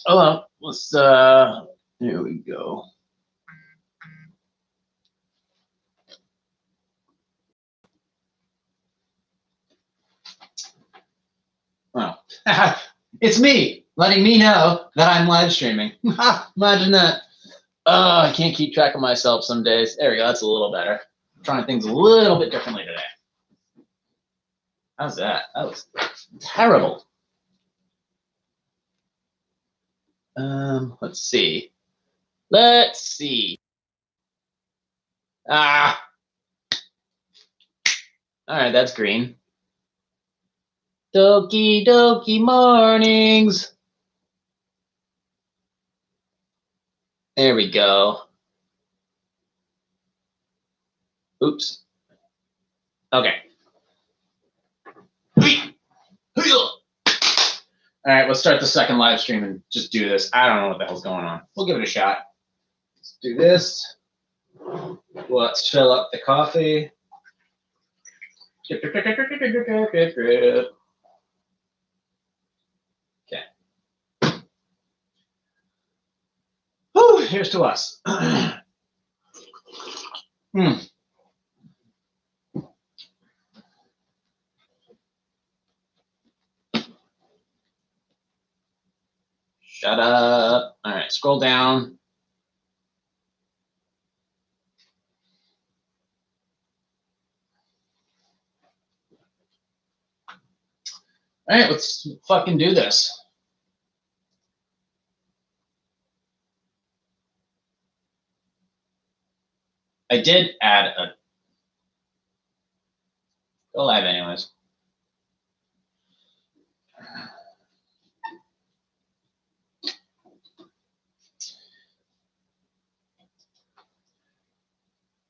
Oh, let's, here we go. Oh, it's me, letting me know that I'm live streaming. Imagine that. Oh, I can't keep track of myself some days. There we go, that's a little better. I'm trying things a little bit differently today. How's that? That was terrible. Let's see. Let's see. All right, that's green. Doki doki mornings. There we go. Oops. Okay. All right, let's start the second live stream and just do this. I don't know what the hell's going on. We'll give it a shot. Let's do this. Let's fill up the coffee. Okay. Whew, here's to us. Shut up. All right, scroll down. All right, let's fucking do this. I did add a. Go live anyways.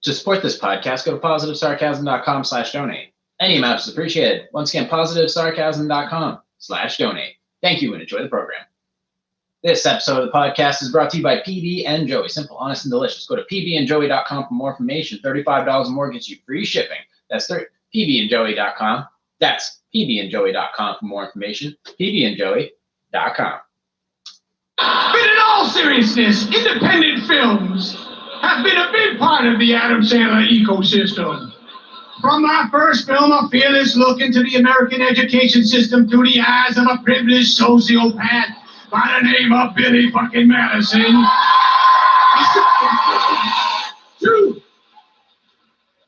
To support this podcast, go to positivesarcasm.com/donate. Any amount is appreciated. Once again, positivesarcasm.com/donate. Thank you and enjoy the program. This episode of the podcast is brought to you by PB and Joey. Simple, honest, and delicious. Go to pbandjoey.com for more information. $35 or more gets you free shipping. That's pbandjoey.com. That's pbandjoey.com for more information. pbandjoey.com. But in all seriousness, independent films have been a big part of the Adam Sandler ecosystem. From my first film, a fearless look into the American education system through the eyes of a privileged sociopath by the name of Billy fucking Madison.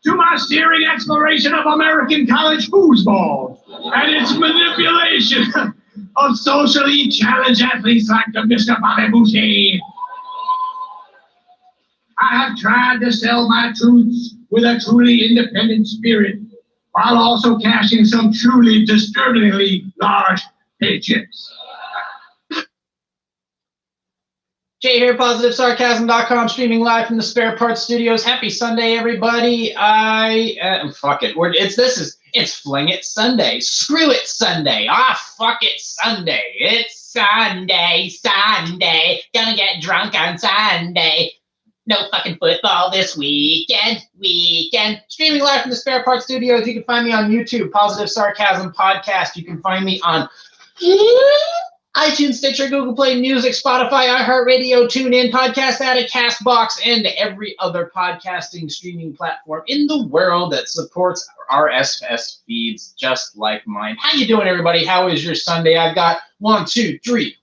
To my searing exploration of American college foosball and its manipulation of socially challenged athletes like the Mr. Bobby Boucher. I have tried to sell my truths with a truly independent spirit while also cashing some truly disturbingly large paychecks. Jay here, positivesarcasm.com, streaming live from the Spare Parts Studios. Happy Sunday, everybody. Fuck it. It's Fling It Sunday. Screw it Sunday. Fuck it Sunday. It's Sunday. Gonna get drunk on Sunday. No fucking football this weekend. Streaming live from the Spare Parts Studios. You can find me on YouTube, Positive Sarcasm Podcast. You can find me on iTunes, Stitcher, Google Play Music, Spotify, iHeartRadio, TuneIn, Podcast Addict, CastBox, and every other podcasting streaming platform in the world that supports RSS feeds just like mine. How you doing, everybody? How is your Sunday? I've got 1, 2, 3,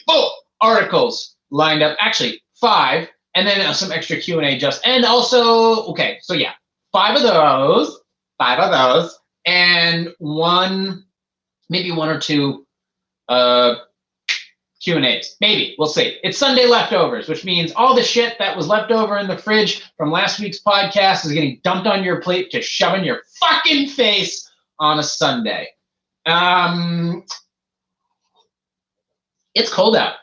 4 articles lined up. Actually, 5, and then some extra Q&A and also, okay, so yeah, 5 of those, and maybe 1 or 2 Q&As. Maybe. We'll see. It's Sunday leftovers, which means all the shit that was left over in the fridge from last week's podcast is getting dumped on your plate to shove in your fucking face on a Sunday. It's cold out.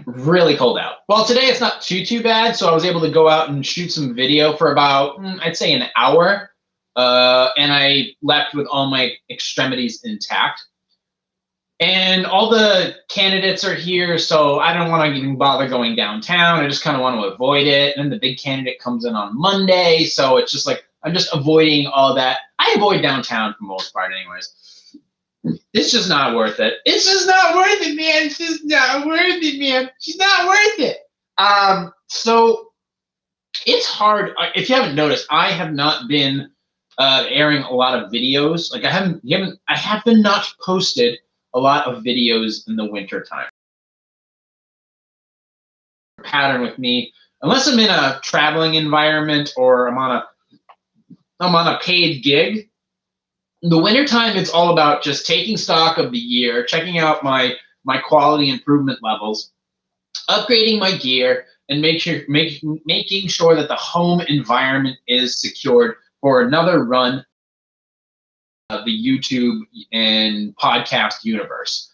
Really cold out. Well, today it's not too bad, so I was able to go out and shoot some video for about, I'd say an hour, and I left with all my extremities intact. And all the candidates are here, so I don't want to even bother going downtown. I just kind of want to avoid it. And then the big candidate comes in on Monday, so it's just like I'm just avoiding all that. I avoid downtown for the most part anyways. It's just not worth it. It's just not worth it, man. It's just not worth it, man. She's not worth it. So it's hard. If you haven't noticed, I have not been airing a lot of videos. Like I have been not posted a lot of videos in the winter time. Pattern with me, unless I'm in a traveling environment or I'm on a paid gig. In the wintertime, it's all about just taking stock of the year, checking out my quality improvement levels, upgrading my gear, and making sure that the home environment is secured for another run of the YouTube and podcast universe.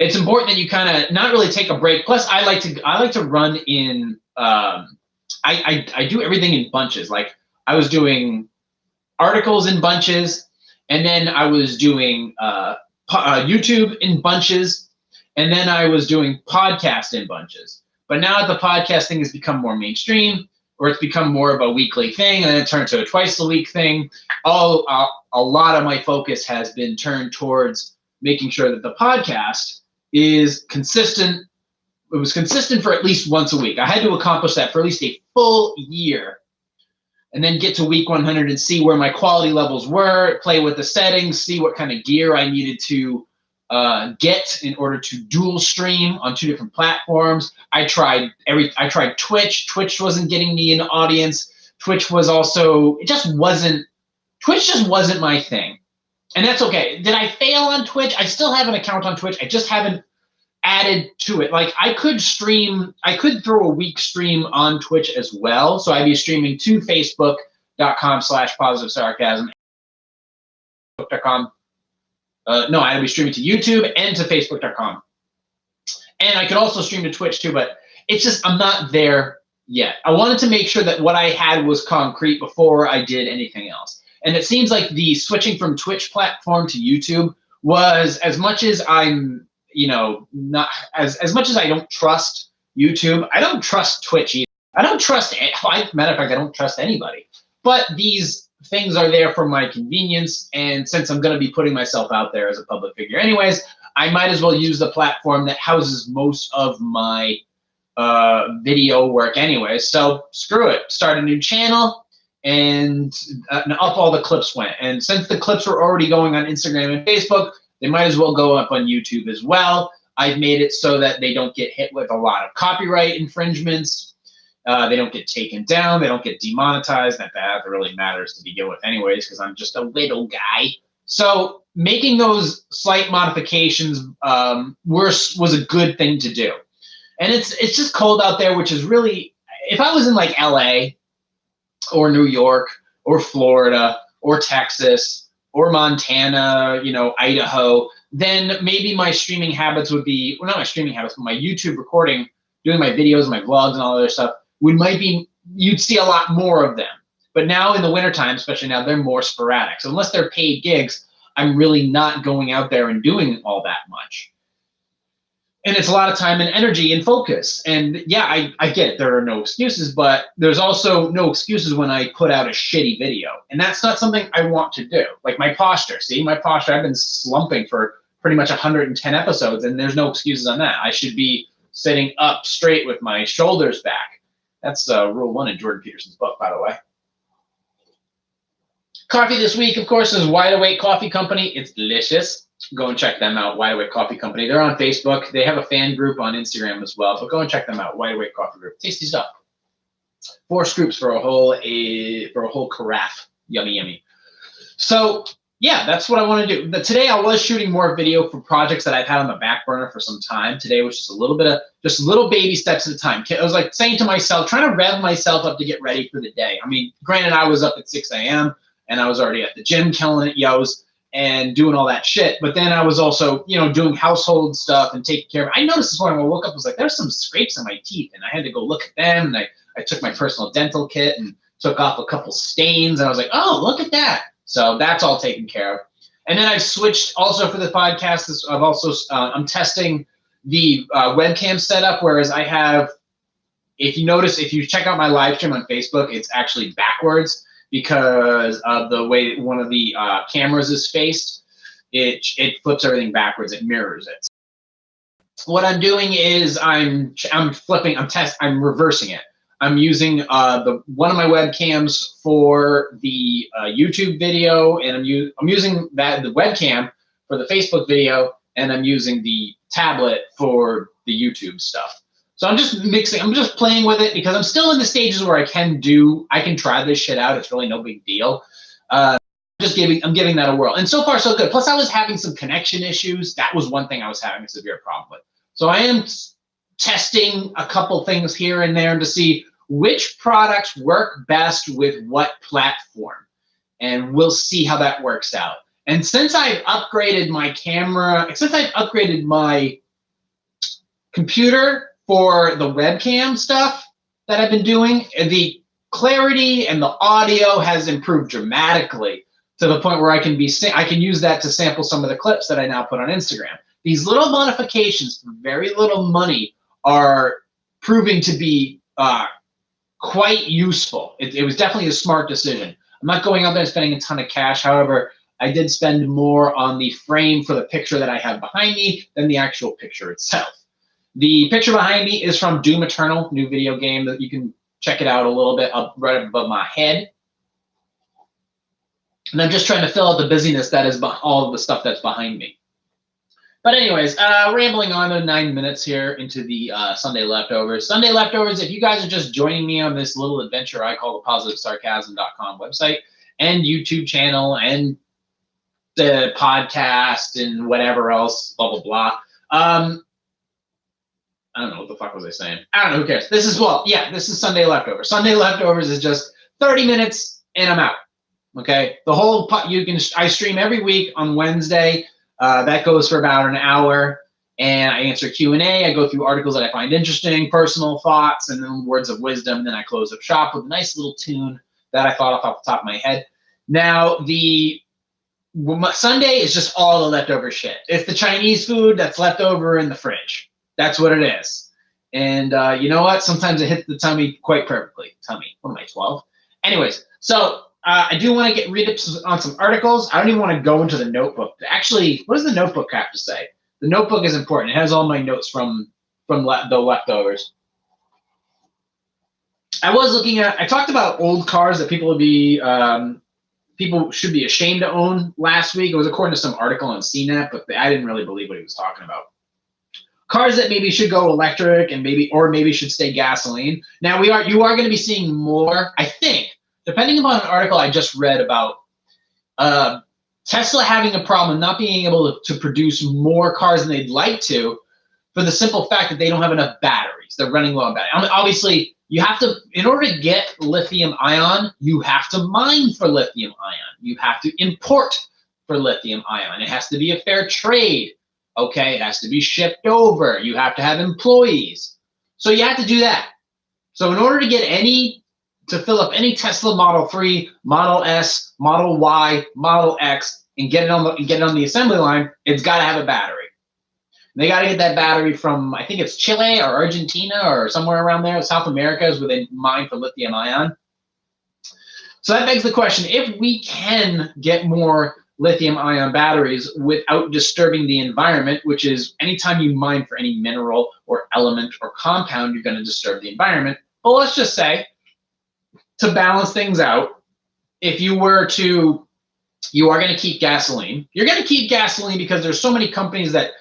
It's important that you kind of not really take a break. Plus, I like to run in. I do everything in bunches. Like I was doing articles in bunches, and then I was doing YouTube in bunches, and then I was doing podcast in bunches. But now the podcast thing has become more mainstream, or it's become more of a weekly thing, and then it turned to a twice a week thing. A lot of my focus has been turned towards making sure that the podcast is consistent. It was consistent for at least once a week. I had to accomplish that for at least a full year, and then get to week 100 and see where my quality levels were, play with the settings, see what kind of gear I needed to get in order to dual stream on 2 different platforms. I tried Twitch. Twitch wasn't getting me an audience. Twitch just wasn't my thing. And that's okay. Did I fail on Twitch? I still have an account on Twitch. I just haven't added to it. Like I could throw a week stream on Twitch as well. So I'd be streaming to facebook.com/positive sarcasm. No, I'd be streaming to YouTube and to facebook.com. And I could also stream to Twitch too, but it's just, I'm not there yet. I wanted to make sure that what I had was concrete before I did anything else. And it seems like the switching from Twitch platform to YouTube was, as much as I'm, not as much as I don't trust YouTube, I don't trust Twitch either. I don't trust, matter of fact, I don't trust anybody. But these things are there for my convenience, and since I'm going to be putting myself out there as a public figure anyways, I might as well use the platform that houses most of my video work anyways. So screw it. Start a new channel, and up all the clips went. And since the clips were already going on Instagram and Facebook, they might as well go up on YouTube as well. I've made it so that they don't get hit with a lot of copyright infringements. They don't get taken down. They don't get demonetized. Not that really matters to begin with anyways, because I'm just a little guy. So making those slight modifications was a good thing to do. And it's just cold out there, which is really, if I was in like LA or New York or Florida or Texas or Montana, Idaho, then maybe my streaming habits would be, well, not my streaming habits, but my YouTube recording, doing my videos, my vlogs and all that other stuff, you'd see a lot more of them. But now in the wintertime, especially now, they're more sporadic. So unless they're paid gigs, I'm really not going out there and doing all that much. And it's a lot of time and energy and focus. And yeah, I get it. There are no excuses, but there's also no excuses when I put out a shitty video. And that's not something I want to do. Like my posture, I've been slumping for pretty much 110 episodes, and there's no excuses on that. I should be sitting up straight with my shoulders back. That's rule 1 in Jordan Peterson's book, by the way. Coffee this week, of course, is Wide Awake Coffee Company. It's delicious. Go and check them out, Wide Awake Coffee Company. They're on Facebook. They have a fan group on Instagram as well, but go and check them out, Wide Awake Coffee Group. Tasty stuff. 4 scoops for a whole carafe. Yummy, yummy. So yeah, that's what I want to do. But today I was shooting more video for projects that I've had on the back burner for some time. Today was just little baby steps at a time. I was like saying to myself, trying to rev myself up to get ready for the day. I mean, granted, I was up at 6 a.m. and I was already at the gym killing it, and doing all that shit. But then I was also, doing household stuff and taking care of it. I noticed this morning when I woke up, I was like, there's some scrapes in my teeth, and I had to go look at them. And I took my personal dental kit and took off a couple stains, and I was like, oh, look at that. So that's all taken care of. And then I've switched also for the podcast. I'm testing the webcam setup, whereas I have, if you check out my live stream on Facebook, it's actually backwards, because of the way one of the cameras is faced. it flips everything backwards. It mirrors it. What I'm doing is I'm reversing it. I'm using one of my webcams for the YouTube video, and I'm using the webcam for the Facebook video, and I'm using the tablet for the YouTube stuff. So I'm just mixing. I'm just playing with it because I'm still in the stages where I can try this shit out. It's really no big deal. I'm giving that a whirl, and so far so good. Plus, I was having some connection issues. That was one thing I was having a severe problem with. So I am testing a couple things here and there to see which products work best with what platform, and we'll see how that works out. And since I've upgraded my camera, since I've upgraded my computer for the webcam stuff that I've been doing, the clarity and the audio has improved dramatically to the point where I can use that to sample some of the clips that I now put on Instagram. These little modifications for very little money are proving to be quite useful. It was definitely a smart decision. I'm not going out there and spending a ton of cash. However, I did spend more on the frame for the picture that I have behind me than the actual picture itself. The picture behind me is from Doom Eternal, new video game that you can check it out a little bit up right above my head. And I'm just trying to fill out the busyness that is all of the stuff that's behind me. But anyways, rambling on to 9 minutes here into the Sunday Leftovers. Sunday Leftovers, if you guys are just joining me on this little adventure I call the PositiveSarcasm.com website and YouTube channel and the podcast and whatever else, blah, blah, blah. I don't know, what the fuck was I saying? I don't know, who cares? This is Sunday Leftovers. Sunday Leftovers is just 30 minutes and I'm out, okay? The whole, I stream every week on Wednesday. That goes for about an hour, and I answer Q&A. I go through articles that I find interesting, personal thoughts, and then words of wisdom. And then I close up shop with a nice little tune that I thought off the top of my head. Now, Sunday is just all the leftover shit. It's the Chinese food that's left over in the fridge. That's what it is. And you know what? Sometimes it hits the tummy quite perfectly. Tummy. What am I, 12? Anyways, so I do want to read up on some articles. I don't even want to go into the notebook. Actually, what does the notebook have to say? The notebook is important. It has all my notes from the leftovers. I talked about old cars that people should be ashamed to own last week. It was according to some article on CNET, but I didn't really believe what he was talking about. Cars that maybe should go electric and maybe should stay gasoline. Now you are going to be seeing more, I think, depending upon an article I just read about Tesla having a problem not being able to produce more cars than they'd like to, for the simple fact that they don't have enough batteries. They're running low on batteries. Obviously, you have to, in order to get lithium ion, you have to mine for lithium ion. You have to import for lithium ion. It has to be a fair trade. Okay, it has to be shipped over. You have to have employees. So you have to do that. So in order to fill up any Tesla Model 3, Model S, Model Y, Model X, and get it on the assembly line, it's got to have a battery. And they got to get that battery from, I think it's Chile or Argentina or somewhere around there. South America is where they mine for lithium ion. So that begs the question, if we can get more lithium ion batteries without disturbing the environment, which is anytime you mine for any mineral or element or compound, you're going to disturb the environment. But let's just say, to balance things out, if you are going to keep gasoline. You're going to keep gasoline because there's so many companies that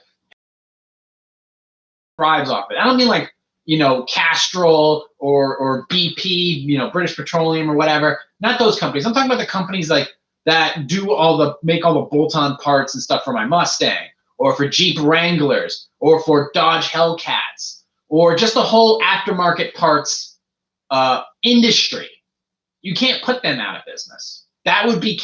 thrives off it. I don't mean like, Castrol or BP, British Petroleum or whatever. Not those companies. I'm talking about the companies like that make all the bolt-on parts and stuff for my Mustang, or for Jeep Wranglers, or for Dodge Hellcats, or just the whole aftermarket parts industry. You can't put them out of business. That would be.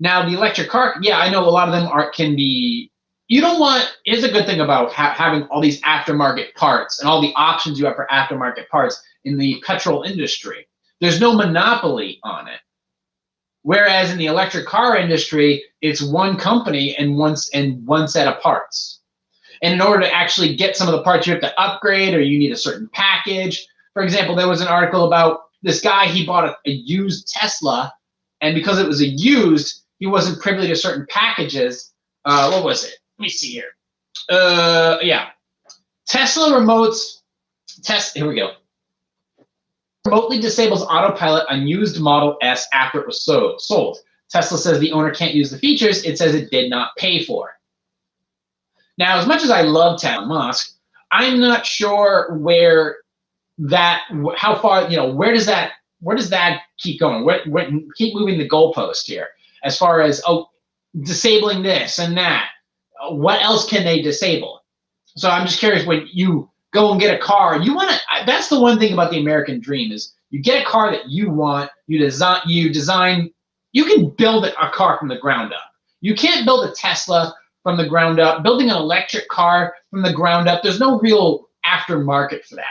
Now the electric car, yeah, I know a lot of them can be. Here's a good thing about having all these aftermarket parts and all the options you have for aftermarket parts in the petrol industry. There's no monopoly on it. Whereas in the electric car industry, it's one company and one set of parts. And in order to actually get some of the parts, you have to upgrade, or you need a certain package. For example, there was an article about this guy. He bought a used Tesla, and because it was a used, he wasn't privy to certain packages. What was it? Let me see here. Yeah. Tesla remotes. Here we go. Remotely disables autopilot on used Model S after it was sold. Tesla says the owner can't use the features it says it did not pay for. Now, as much as I love Elon Musk, I'm not sure where that, how far, where does that keep going? Keep moving the goalpost here as far as, disabling this and that. What else can they disable? So I'm just curious, when you go and get a car, that's the one thing about the American dream is you get a car that you want, you design, you can build a car from the ground up. You can't build a Tesla from the ground up. Building an electric car from the ground up, there's no real aftermarket for that.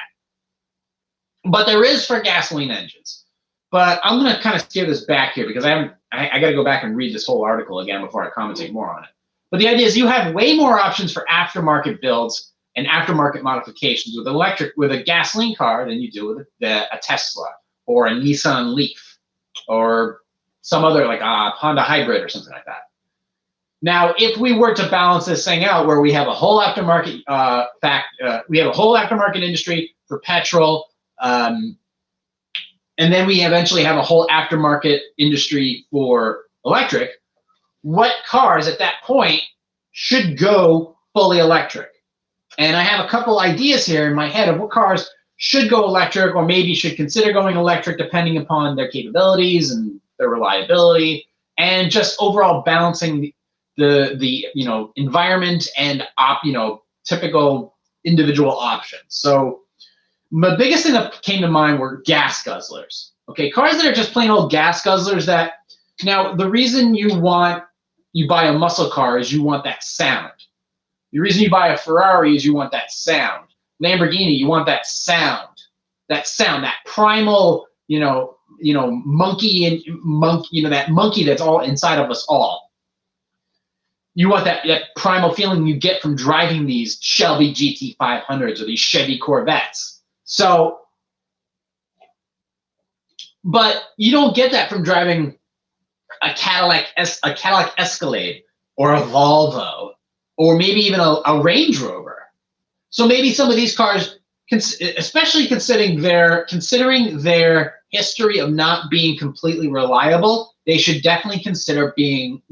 But there is for gasoline engines. But I'm going to kind of steer this back here because I got to go back and read this whole article again before I commentate more on it. But the idea is you have way more options for aftermarket builds and aftermarket modifications with a gasoline car than you do with a Tesla or a Nissan Leaf or some other like a Honda Hybrid or something like that. Now, if we were to balance this thing out where we have a whole aftermarket we have a whole aftermarket industry for petrol, and then we eventually have a whole aftermarket industry for electric, what cars at that point should go fully electric? And I have a couple ideas here in my head of what cars should go electric or maybe should consider going electric depending upon their capabilities and their reliability and just overall balancing the environment and typical individual options. So the biggest thing that came to mind were gas guzzlers. Okay, cars that are just plain old gas guzzlers that, now the reason you buy a muscle car is you want that sound. The reason you buy a Ferrari is you want that sound. Lamborghini, you want that sound. That primal, monkey that monkey that's all inside of us all. You want that primal feeling you get from driving these Shelby GT500s or these Chevy Corvettes. So, but you don't get that from driving a Cadillac Escalade or a Volvo or maybe even a Range Rover. So maybe some of these cars, especially considering their history of not being completely reliable, they should definitely consider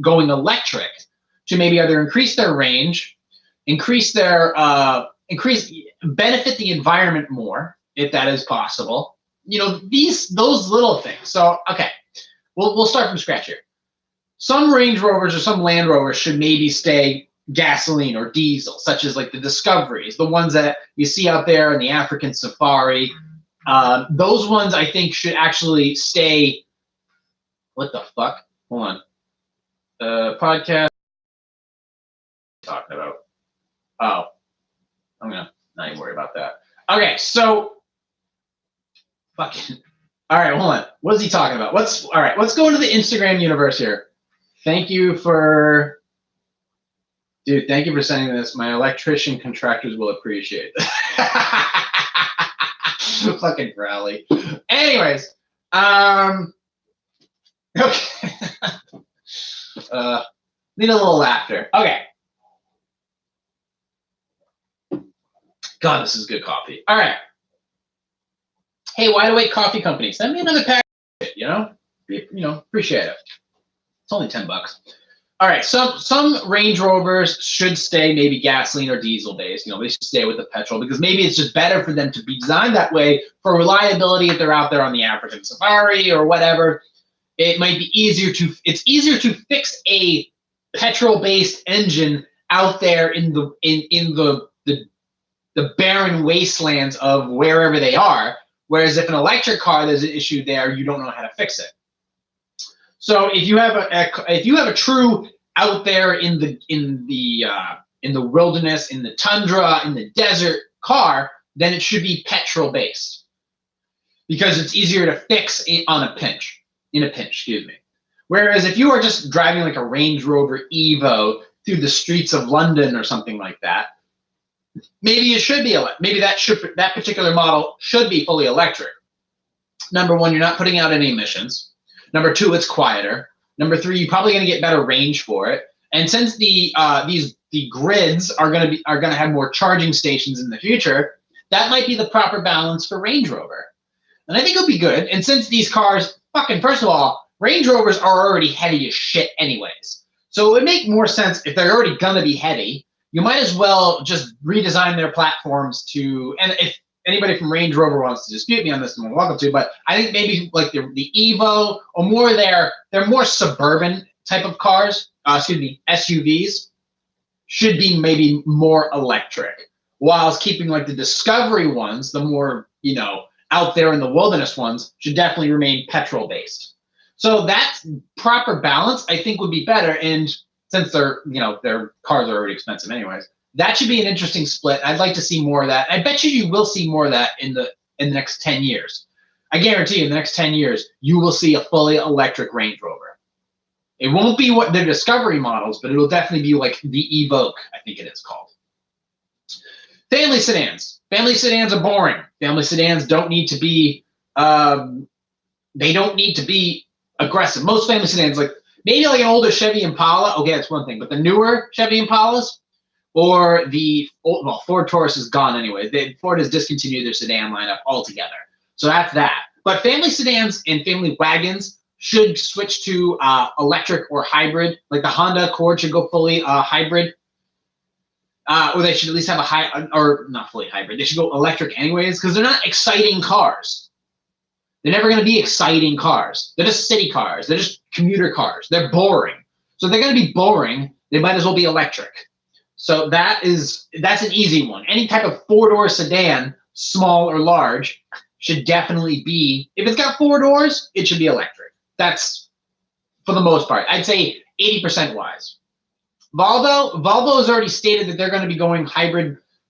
going electric to maybe either increase their range, benefit the environment more, if that is possible. Those little things. So, okay, we'll start from scratch here. Some Range Rovers or some Land Rovers should maybe stay gasoline or diesel, such as like the Discoveries, the ones that you see out there in the African Safari. Those ones I think should actually stay. What the fuck? Hold on. Podcast. Talking about. Oh, I'm gonna not even worry about that. Okay, so fucking. All right, hold on. What is he talking about? All right, let's go into the Instagram universe here. Thank you for sending this. My electrician contractors will appreciate it. Fucking Crowley. Anyways, okay. Need a little laughter. Okay. God, this is good coffee. All right. Hey, Wide Awake Coffee Company, send me another pack. Appreciate it. It's only $10. All right, some Range Rovers should stay maybe gasoline or diesel based. They should stay with the petrol because maybe it's just better for them to be designed that way for reliability if they're out there on the African Safari or whatever. It might be easier to fix a petrol based engine out there in the barren wastelands of wherever they are. Whereas if an electric car, there's an issue there, you don't know how to fix it. So if you have a true out there in the wilderness, in the tundra, in the desert car, then it should be petrol based because it's easier to fix in a pinch. Whereas if you are just driving like a Range Rover Evo through the streets of London or something like that, maybe it should be maybe that particular model should be fully electric. Number one, you're not putting out any emissions. Number two, it's quieter. Number 3, you're probably going to get better range for it. And since the grids are going to have more charging stations in the future, that might be the proper balance for Range Rover. And I think it'll be good. And since these cars, first of all, Range Rovers are already heavy as shit anyways. So it would make more sense if they're already going to be heavy, you might as well just redesign their platforms to, and if anybody from Range Rover wants to dispute me on this, I'm welcome to, but I think maybe like the Evo or more they're more suburban type of cars, SUVs, should be maybe more electric, whilst keeping like the Discovery ones, the more, out there in the wilderness ones, should definitely remain petrol based. So that proper balance, I think, would be better. And since their cars are already expensive anyways, that should be an interesting split. I'd like to see more of that. I bet you will see more of that in the next 10 years. I guarantee you in the next 10 years, you will see a fully electric Range Rover. It won't be what the Discovery models, but it'll definitely be like the Evoque, I think it is called. Family sedans. Family sedans are boring. Family sedans don't need to be, they don't need to be aggressive. Most family sedans, like maybe like an older Chevy Impala, okay, that's one thing, but the newer Chevy Impalas, or Ford Taurus is gone anyway. Ford has discontinued their sedan lineup altogether. So that's that. But family sedans and family wagons should switch to electric or hybrid. Like the Honda Accord should go fully hybrid. Or they should at least have or not fully hybrid. They should go electric anyways, because they're not exciting cars. They're never going to be exciting cars. They're just city cars. They're just commuter cars. They're boring. So if they're going to be boring, they might as well be electric. So that's an easy one. Any type of 4-door sedan, small or large, should definitely be, if it's got 4 doors, it should be electric. That's, for the most part, I'd say 80% wise. Volvo has already stated that they're going to be going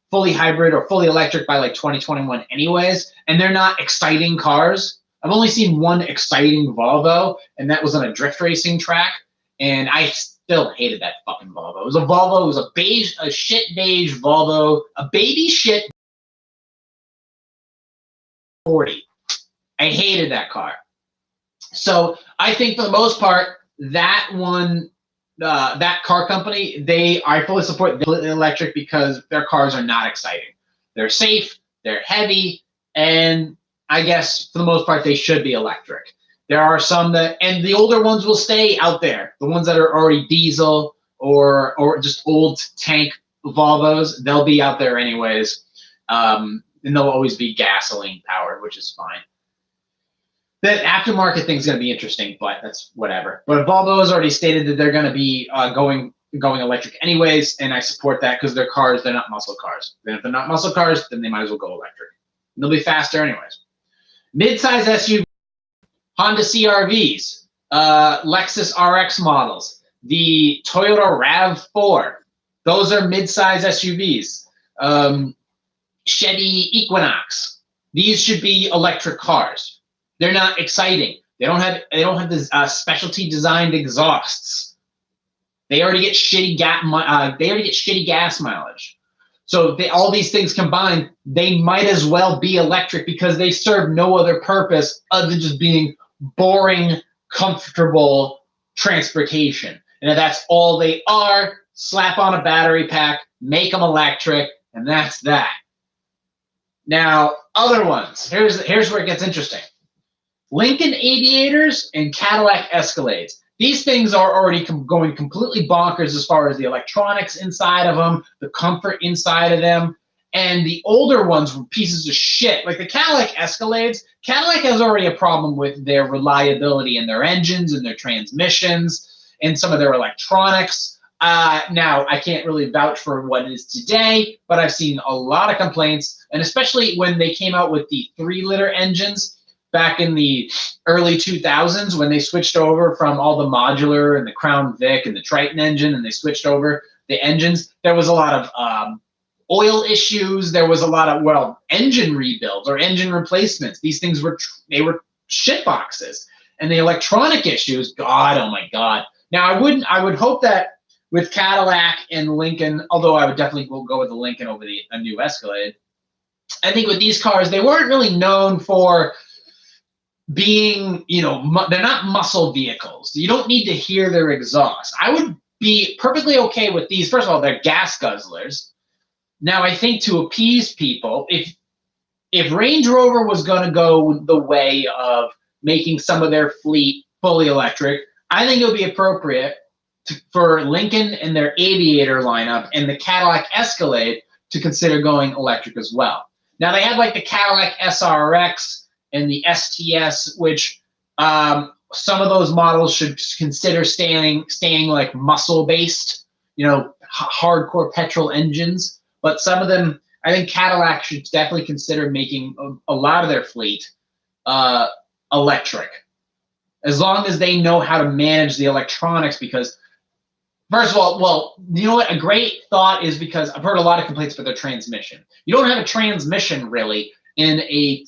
fully hybrid or fully electric by like 2021 anyways, and they're not exciting cars. I've only seen one exciting Volvo, and that was on a drift racing track, and I still hated that fucking Volvo. It was a shit beige Volvo, a baby shit 40. I hated that car. So I think for the most part, that one, that car company, I fully support the electric because their cars are not exciting. They're safe, they're heavy, and I guess for the most part, they should be electric. There are some and the older ones will stay out there. The ones that are already diesel or just old tank Volvos, they'll be out there anyways. And they'll always be gasoline powered, which is fine. That aftermarket thing's going to be interesting, but that's whatever. But Volvo has already stated that they're going to be going electric anyways, and I support that because they're cars, they're not muscle cars. And if they're not muscle cars, then they might as well go electric. And they'll be faster anyways. Mid-size SUV, Honda CR-Vs, Lexus RX models, the Toyota RAV4, those are mid-size SUVs. Chevy Equinox, these should be electric cars. They're not exciting. They don't have the specialty designed exhausts. They already get shitty gas mileage. So all these things combined, they might as well be electric because they serve no other purpose other than just being boring, comfortable transportation. And if that's all they are, slap on a battery pack, make them electric, and that's that. Now, other ones. Here's where it gets interesting. Lincoln Aviators and Cadillac Escalades. These things are already going completely bonkers as far as the electronics inside of them, the comfort inside of them, and the older ones were pieces of shit. Like the Cadillac Escalades, Cadillac has already a problem with their reliability in their engines and their transmissions and some of their electronics. Now, I can't really vouch for what it is today, but I've seen a lot of complaints, and especially when they came out with the 3-liter engines back in the early 2000s when they switched over from all the modular and the Crown Vic and the Triton engine, and they switched over the engines. There was a lot of oil issues. There was a lot of, engine rebuilds or engine replacements. These things were shit boxes. And the electronic issues, God, oh my God. Now, I would hope that with Cadillac and Lincoln, although I would definitely go with the Lincoln over a new Escalade, I think with these cars, they weren't really known for being, they're not muscle vehicles. You don't need to hear their exhaust. I would be perfectly okay with these. First of all, they're gas guzzlers. Now, I think to appease people, if Range Rover was going to go the way of making some of their fleet fully electric, I think it would be appropriate for Lincoln and their Aviator lineup and the Cadillac Escalade to consider going electric as well. Now, they have like the Cadillac SRX and the STS, which some of those models should consider staying like muscle-based, hardcore petrol engines. But some of them, I think Cadillac should definitely consider making a lot of their fleet electric, as long as they know how to manage the electronics. Because, first of all, well, you know what? A great thought is, because I've heard a lot of complaints for their transmission. You don't have a transmission really in a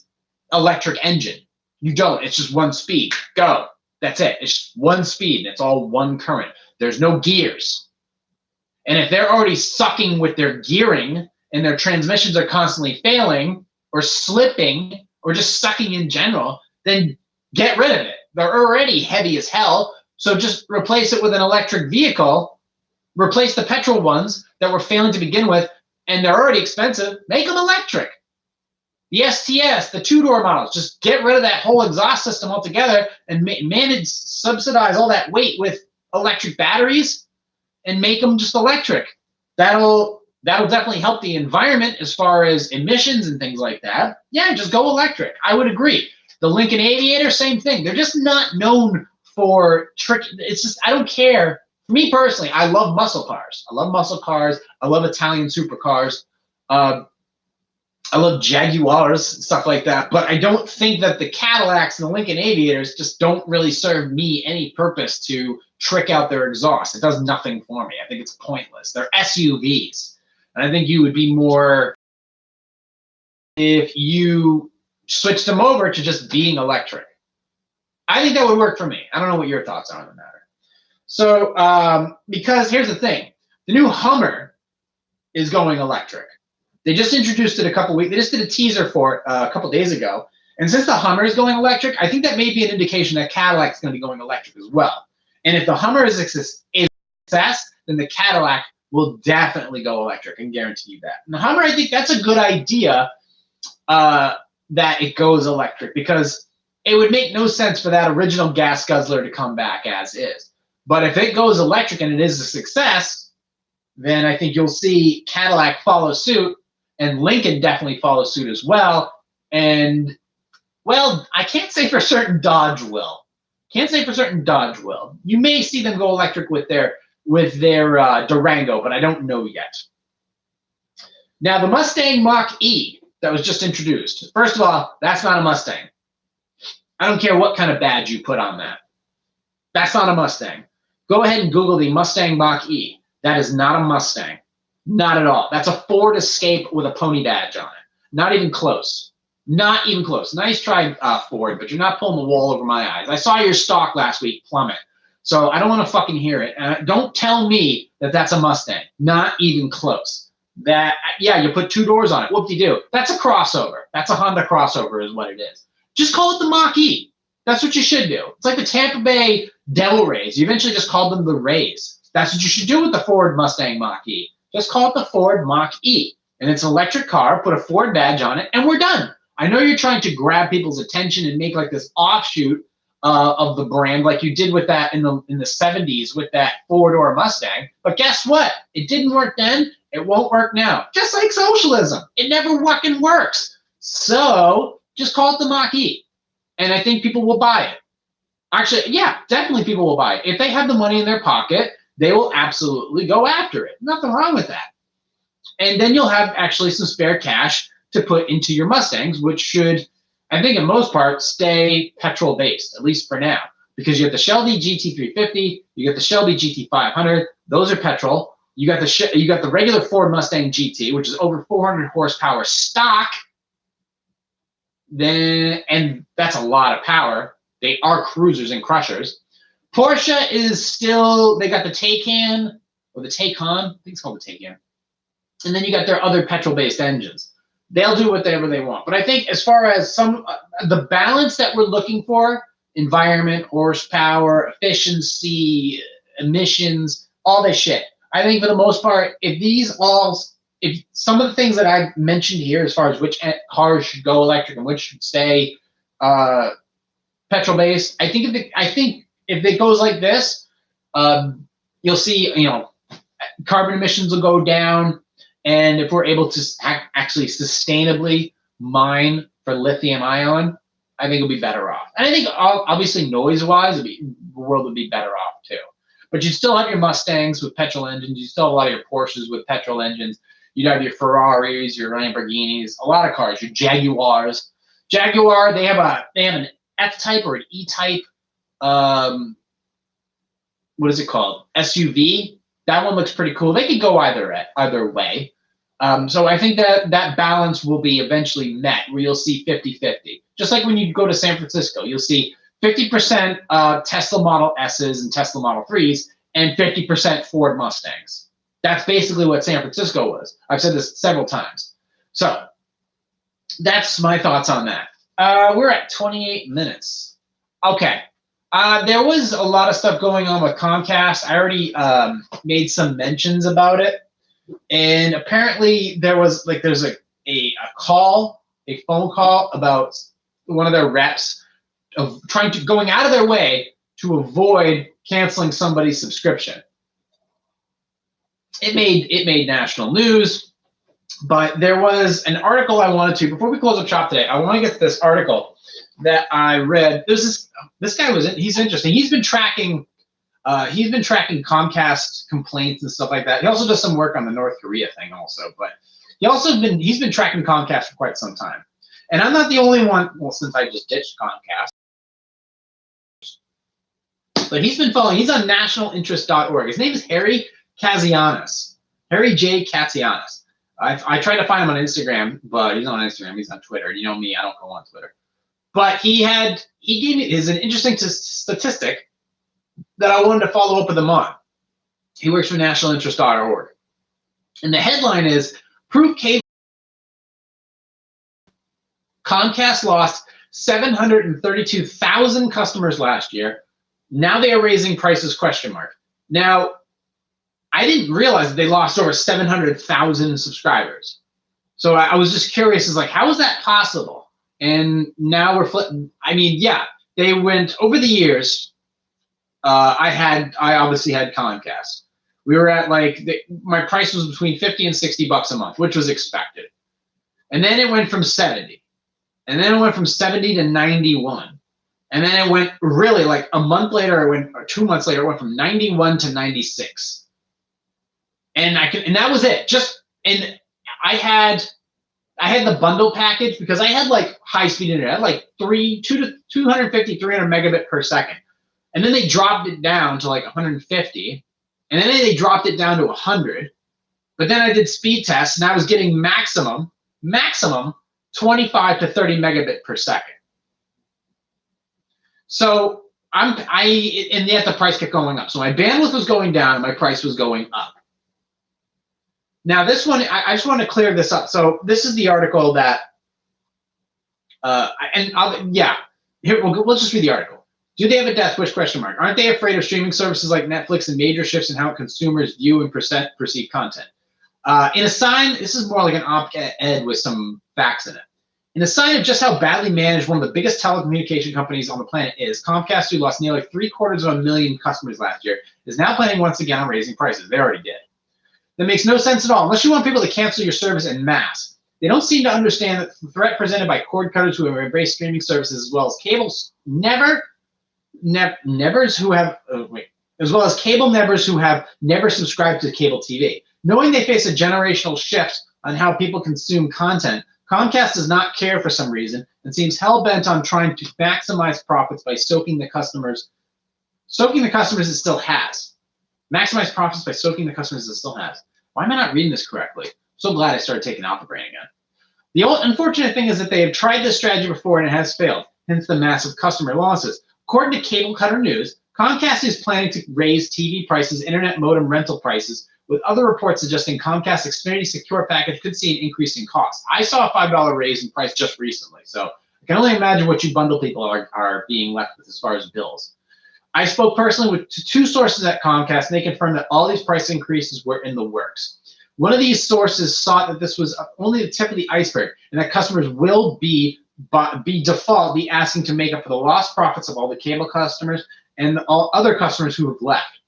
electric engine. You don't. It's just one speed. Go. That's it. It's one speed. It's all one current. There's no gears. And if they're already sucking with their gearing and their transmissions are constantly failing or slipping or just sucking in general, then get rid of it. They're already heavy as hell. So just replace it with an electric vehicle. Replace the petrol ones that were failing to begin with, and they're already expensive. Make them electric. The STS, the two-door models, just get rid of that whole exhaust system altogether and subsidize all that weight with electric batteries and make them just electric. That'll definitely help the environment as far as emissions and things like that. Yeah, just go electric. I would agree. The Lincoln Aviator, same thing. They're just not known for trick. It's just, I don't care. For me personally, I love muscle cars. I love muscle cars. I love Italian supercars. I love Jaguars and stuff like that, but I don't think that the Cadillacs and the Lincoln Aviators just don't really serve me any purpose to trick out their exhaust. It does nothing for me. I think it's pointless. They're SUVs. And I think you would be more if you switched them over to just being electric. I think that would work for me. I don't know what your thoughts are on the matter. So, because here's the thing. The new Hummer is going electric. They just introduced it a couple weeks. They just did a teaser for it a couple days ago. And since the Hummer is going electric, I think that may be an indication that Cadillac is going to be going electric as well. And if the Hummer is a success, then the Cadillac will definitely go electric, and guarantee you that. And the Hummer, I think that's a good idea that it goes electric, because it would make no sense for that original gas guzzler to come back as is. But if it goes electric and it is a success, then I think you'll see Cadillac follow suit. And Lincoln definitely follows suit as well. And, well, I can't say for certain Dodge will. Can't say for certain Dodge will. You may see them go electric with their Durango, but I don't know yet. Now, the Mustang Mach-E that was just introduced. First of all, that's not a Mustang. I don't care what kind of badge you put on that. That's not a Mustang. Go ahead and Google the Mustang Mach-E. That is not a Mustang. Not at all. That's a Ford Escape with a pony badge on it. Not even close. Not even close. Nice try, Ford, but you're not pulling the wool over my eyes. I saw your stock last week plummet, so I don't want to fucking hear it. And don't tell me that that's a Mustang. Not even close. That, yeah, you put two doors on it. Whoop-de-doo. That's a crossover. That's a Honda crossover is what it is. Just call it the Mach-E. That's what you should do. It's like the Tampa Bay Devil Rays. You eventually just called them the Rays. That's what you should do with the Ford Mustang Mach-E. Just call it the Ford Mach-E. And it's an electric car, put a Ford badge on it, and we're done. I know you're trying to grab people's attention and make like this offshoot of the brand like you did with that in the 70s with that four-door Mustang. But guess what? It didn't work then. It won't work now. Just like socialism. It never fucking works. So just call it the Mach-E. And I think people will buy it. Actually, yeah, definitely people will buy it. If they have the money in their pocket, they will absolutely go after it. Nothing wrong with that. And then you'll have actually some spare cash to put into your Mustangs, which should, I think in most part, stay petrol-based, at least for now. Because you have the Shelby GT350, you got the Shelby GT500, those are petrol. You got the regular Ford Mustang GT, which is over 400 horsepower stock. And that's a lot of power. They are cruisers and crushers. Porsche is still, they got the Taycan, or the Taycan, I think it's called the Taycan. And then you got their other petrol-based engines. they'll do whatever they want. But I think as far as the balance that we're looking for, environment, horsepower, efficiency, emissions, all this shit, I think for the most part, if some of the things that I've mentioned here as far as which cars should go electric and which should stay petrol-based, I think if it goes like this, you'll see, carbon emissions will go down, and if we're able to actually sustainably mine for lithium ion, I think it'll be better off. And I think obviously noise-wise, the world would be better off too. But you still have your Mustangs with petrol engines. You still have a lot of your Porsches with petrol engines. You'd have your Ferraris, your Lamborghinis, a lot of cars, your Jaguars. Jaguar, they have an F-type or an E-type, what is it called? SUV. That one looks pretty cool. They could go either way. So I think that balance will be eventually met, where you'll see 50-50. Just like when you go to San Francisco, you'll see 50% Tesla Model S's and Tesla Model 3s and 50% Ford Mustangs. That's basically what San Francisco was. I've said this several times. So that's my thoughts on that. We're at 28 minutes. Okay. There was a lot of stuff going on with Comcast. I already made some mentions about it. And apparently there's a phone call about one of their reps of going out of their way to avoid canceling somebody's subscription. It made national news, but there was an article I wanted to, before we close up shop today, I want to get to this article that I read. This guy he's interesting. He's been tracking Comcast complaints and stuff like that. He also does some work on the North Korea thing also, but he's been tracking Comcast for quite some time. And I'm not the only one, well, since I just ditched Comcast. But he's been following, he's on nationalinterest.org. His name is Harry Katsianis. Harry J. Katsianis. I tried to find him on Instagram, but he's on Instagram, he's on Twitter. You know me, I don't go on Twitter. But he gave me an interesting statistic that I wanted to follow up with him on. He works for nationalinterest.org. And the headline is, Proof Cable. Comcast lost 732,000 customers last year. Now they are raising prices, ? Now, I didn't realize that they lost over 700,000 subscribers. So I was just curious, how is that possible? And now we're flipping. I mean, yeah, they went over the years. I obviously had Comcast. We were at my price was between $50 and $60 a month, which was expected. And then it went from 70. And then it went from 70 to 91. And then it went really a month later, or 2 months later, it went from 91 to 96. And that was it. I had the bundle package because I had high speed internet. I had 250, 300 megabit per second. And then they dropped it down to 150. And then they dropped it down to 100. But then I did speed tests and I was getting maximum 25 to 30 megabit per second. So and yet the price kept going up. So my bandwidth was going down and my price was going up. Now this one, I just want to clear this up. So this is the article that, here let's just read the article. Do they have a death wish? Aren't they afraid of streaming services like Netflix and major shifts in how consumers view and perceive content? In a sign, this is more like an op-ed with some facts in it. In a sign of just how badly managed one of the biggest telecommunication companies on the planet is, Comcast, who lost nearly 750,000 customers last year, is now planning once again on raising prices. They already did. That makes no sense at all, unless you want people to cancel your service en masse. They don't seem to understand that the threat presented by cord cutters who have embraced streaming services, as well as cable nevers who have never subscribed to cable TV. Knowing they face a generational shift on how people consume content, Comcast does not care for some reason and seems hell-bent on trying to maximize profits by soaking the customers it still has. Maximize profits by soaking the customers it still has. Why am I not reading this correctly? I'm so glad I started taking Alpha Brain again. The unfortunate thing is that they have tried this strategy before and it has failed, hence the massive customer losses. According to Cable Cutter News, Comcast is planning to raise TV prices, internet modem rental prices, with other reports suggesting Comcast Xfinity Secure package could see an increase in cost. I saw a $5 raise in price just recently, so I can only imagine what you bundle people are being left with as far as bills. I spoke personally with two sources at Comcast, and they confirmed that all these price increases were in the works. One of these sources thought that this was only the tip of the iceberg, and that customers will be asking to make up for the lost profits of all the cable customers and all other customers who have left.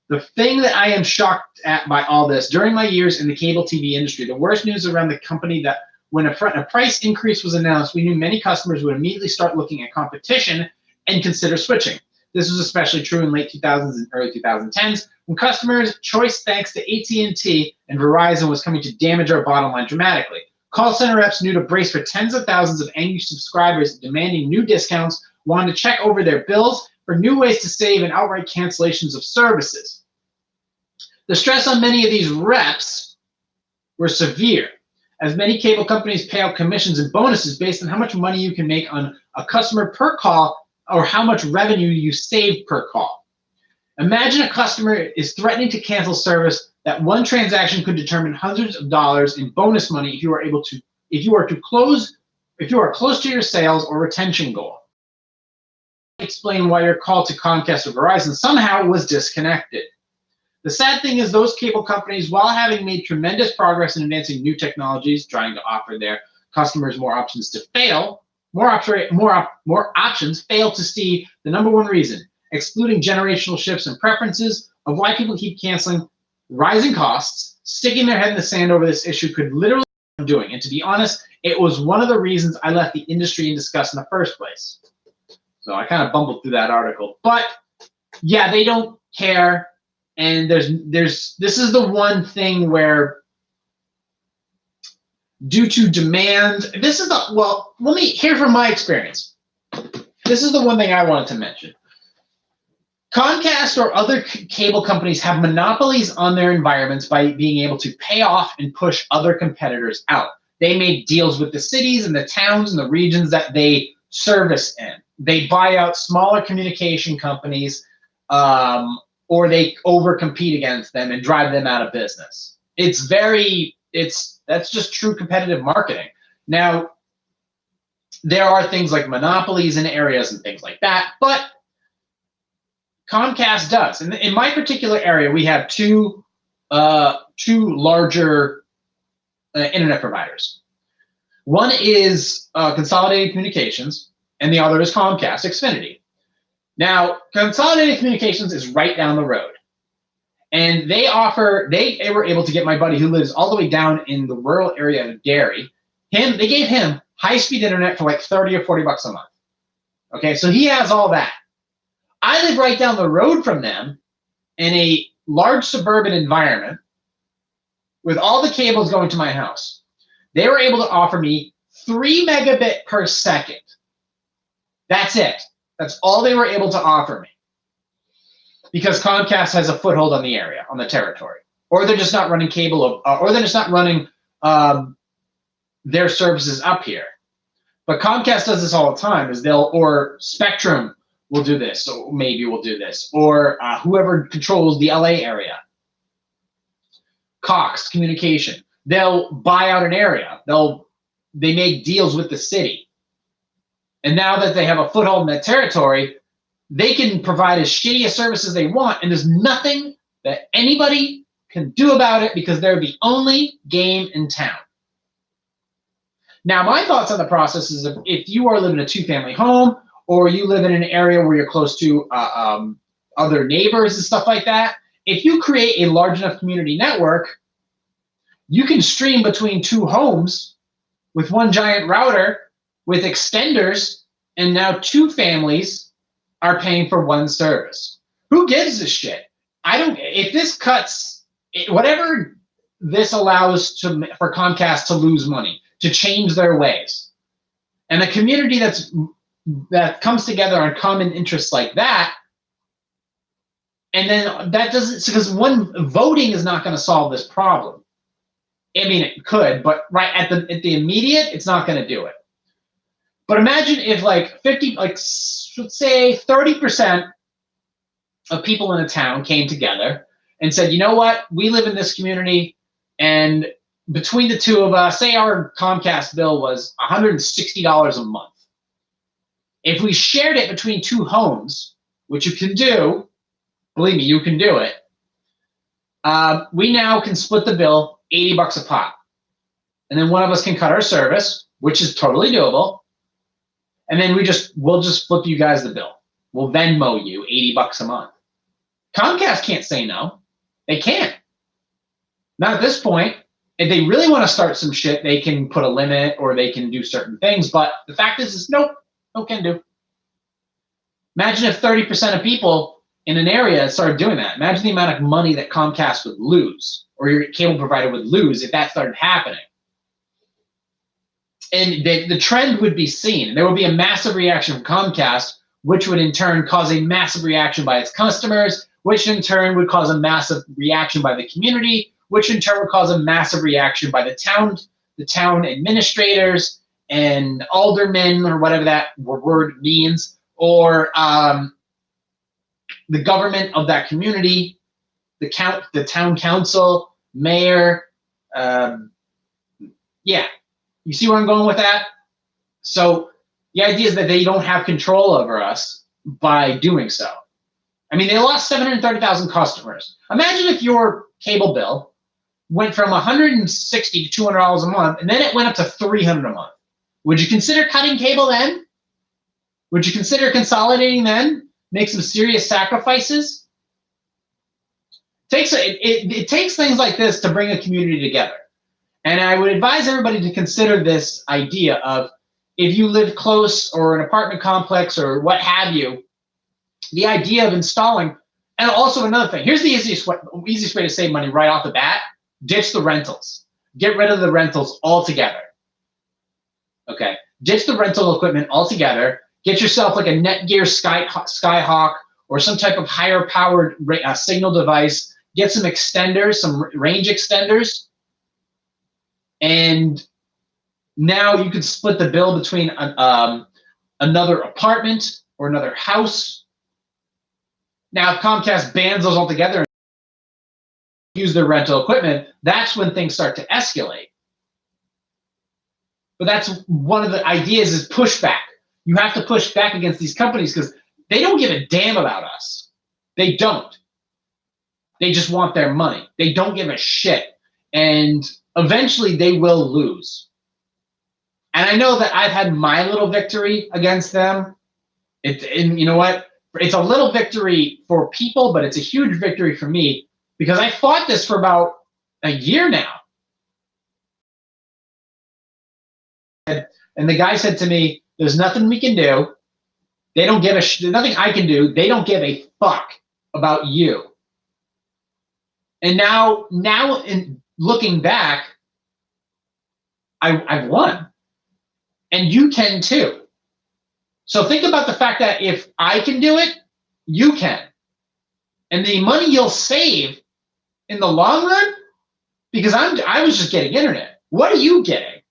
The thing that I am shocked at by all this, during my years in the cable TV industry, the worst news around the company that when a price increase was announced, we knew many customers would immediately start looking at competition and consider switching. This was especially true in late 2000s and early 2010s, when customers' choice thanks to AT&T and Verizon was coming to damage our bottom line dramatically. Call center reps knew to brace for tens of thousands of angry subscribers demanding new discounts, wanting to check over their bills for new ways to save and outright cancellations of services. The stress on many of these reps were severe, as many cable companies pay out commissions and bonuses based on how much money you can make on a customer per call or how much revenue you save per call. Imagine a customer is threatening to cancel service. That one transaction could determine hundreds of dollars in bonus money if you are close to your sales or retention goal. Explain why your call to Comcast or Verizon somehow was disconnected. The sad thing is those cable companies, while having made tremendous progress in advancing new technologies, trying to offer their customers more options, fail to see the number one reason, excluding generational shifts and preferences of why people keep canceling. Rising costs, sticking their head in the sand over this issue could literally be what I'm doing. And to be honest, it was one of the reasons I left the industry in disgust in the first place. So I kind of bumbled through that article. But yeah, they don't care. And this is the one thing where, due to demand, let me hear from my experience. This is the one thing I wanted to mention. Comcast or other cable companies have monopolies on their environments by being able to pay off and push other competitors out. They make deals with the cities and the towns and the regions that they service in. They buy out smaller communication companies, or they overcompete against them and drive them out of business. That's just true competitive marketing. Now, there are things like monopolies in areas and things like that, but Comcast does. In my particular area, we have two larger internet providers. One is Consolidated Communications, and the other is Comcast Xfinity. Now, Consolidated Communications is right down the road, and they were able to get my buddy who lives all the way down in the rural area of Derry. They gave him high-speed internet for like $30 or $40 a month. Okay, so he has all that. I live right down the road from them in a large suburban environment with all the cables going to my house. They were able to offer me 3 megabit per second. That's it. That's all they were able to offer me, because Comcast has a foothold on the area, on the territory, or they're just not running cable, or they're just not running their services up here. But Comcast does this all the time. Or Spectrum will do this, or maybe will do this, or whoever controls the LA area, Cox Communication. They'll buy out an area. They make deals with the city. And now that they have a foothold in that territory, they can provide as shitty a service as they want, and there's nothing that anybody can do about it because they're the only game in town. Now, my thoughts on the process is if you are living in a two-family home, or you live in an area where you're close to other neighbors and stuff like that, if you create a large enough community network, you can stream between two homes with one giant router with extenders, and now two families are paying for one service. Who gives a shit? If this cuts, whatever this allows for Comcast to lose money, to change their ways, and a community that comes together on common interests like that, and then that doesn't, because voting is not going to solve this problem. I mean, it could, but right at the immediate, it's not going to do it. But imagine if let's say 30% of people in a town came together and said, you know what, we live in this community, and between the two of us, say our Comcast bill was $160 a month. If we shared it between two homes, which you can do, believe me, you can do it, we now can split the bill $80 a pop. And then one of us can cut our service, which is totally doable. And then we'll just flip you guys the bill. We'll Venmo you $80 a month. Comcast can't say no. They can't. Not at this point. If they really want to start some shit, they can put a limit or they can do certain things. But the fact is nope, no can do. Imagine if 30% of people in an area started doing that. Imagine the amount of money that Comcast would lose or your cable provider would lose if that started happening. And the trend would be seen. There would be a massive reaction from Comcast, which would in turn cause a massive reaction by its customers, which in turn would cause a massive reaction by the community, which in turn would cause a massive reaction by the town administrators and aldermen, or whatever that word means, or the government of that community, the town council, mayor. Yeah. You see where I'm going with that? So the idea is that they don't have control over us by doing so. I mean, they lost 730,000 customers. Imagine if your cable bill went from $160 to $200 a month, and then it went up to $300 a month. Would you consider cutting cable then? Would you consider consolidating then? Make some serious sacrifices? It takes things like this to bring a community together. And I would advise everybody to consider this idea of, if you live close or an apartment complex or what have you, the idea of installing, and also another thing, here's the easiest way to save money right off the bat: ditch the rentals. Get rid of the rentals altogether. Okay, ditch the rental equipment altogether. Get yourself like a Netgear Skyhawk or some type of higher powered signal device. Get some extenders, some range extenders. And now you could split the bill between another apartment or another house. Now, if Comcast bans those altogether and use their rental equipment, that's when things start to escalate. But that's one of the ideas, is pushback. You have to push back against these companies because they don't give a damn about us. They don't. They just want their money. They don't give a shit. And eventually they will lose. And I know that I've had my little victory against them. And you know what? It's a little victory for people, but it's a huge victory for me because I fought this for about a year now. And the guy said to me, there's nothing we can do. They don't give a there's nothing I can do. They don't give a fuck about you. And now in looking back, I've won. And you can too. So think about the fact that if I can do it, you can. And the money you'll save in the long run, because I was just getting internet. What are you getting?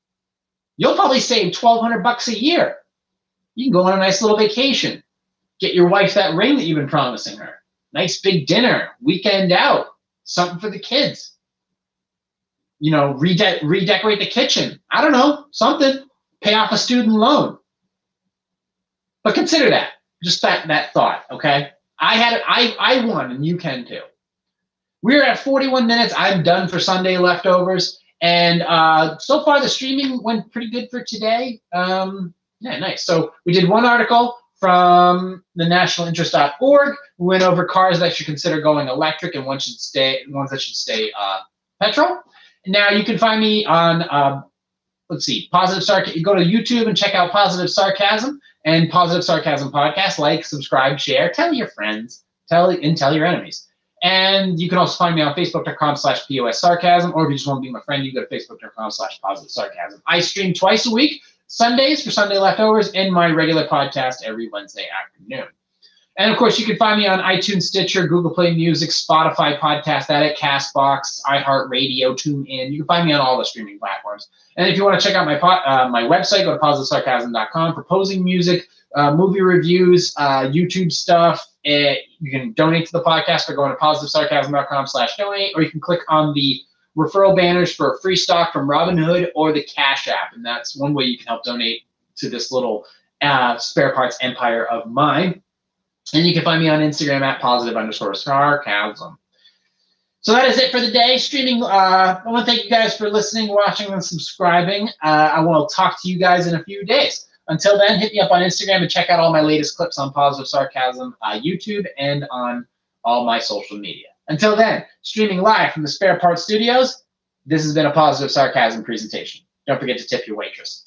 You'll probably save $1,200 a year. You can go on a nice little vacation. Get your wife that ring that you've been promising her. Nice big dinner, weekend out, something for the kids. You know, redecorate the kitchen. I don't know, something. Pay off a student loan. But consider that, just that thought, okay? I won, and you can too. We're at 41 minutes. I'm done for Sunday leftovers. And so far, the streaming went pretty good for today. Yeah, nice. So we did one article from the nationalinterest.org. We went over cars that should consider going electric and ones that should stay petrol. Now you can find me on, let's see, Positive Sarcasm. Go to YouTube and check out Positive Sarcasm and Positive Sarcasm Podcast. Like, subscribe, share, tell your friends, tell your enemies. And you can also find me on Facebook.com/POS Sarcasm, or if you just want to be my friend, you go to Facebook.com/Positive Sarcasm. I stream twice a week, Sundays for Sunday Leftovers, and my regular podcast every Wednesday afternoon. And of course, you can find me on iTunes, Stitcher, Google Play Music, Spotify, Podcast Addict, CastBox, iHeartRadio, TuneIn. You can find me on all the streaming platforms. And if you want to check out my website, go to positivesarcasm.com. Proposing music, movie reviews, YouTube stuff. You can donate to the podcast by going to positivesarcasm.com/donate, or you can click on the referral banners for free stock from Robinhood or the Cash App. And that's one way you can help donate to this little spare parts empire of mine. And you can find me on Instagram at positive_sarcasm. So that is it for the day. Streaming, I want to thank you guys for listening, watching, and subscribing. I will talk to you guys in a few days. Until then, hit me up on Instagram and check out all my latest clips on Positive Sarcasm, YouTube, and on all my social media. Until then, streaming live from the Spare Parts Studios, this has been a Positive Sarcasm presentation. Don't forget to tip your waitress.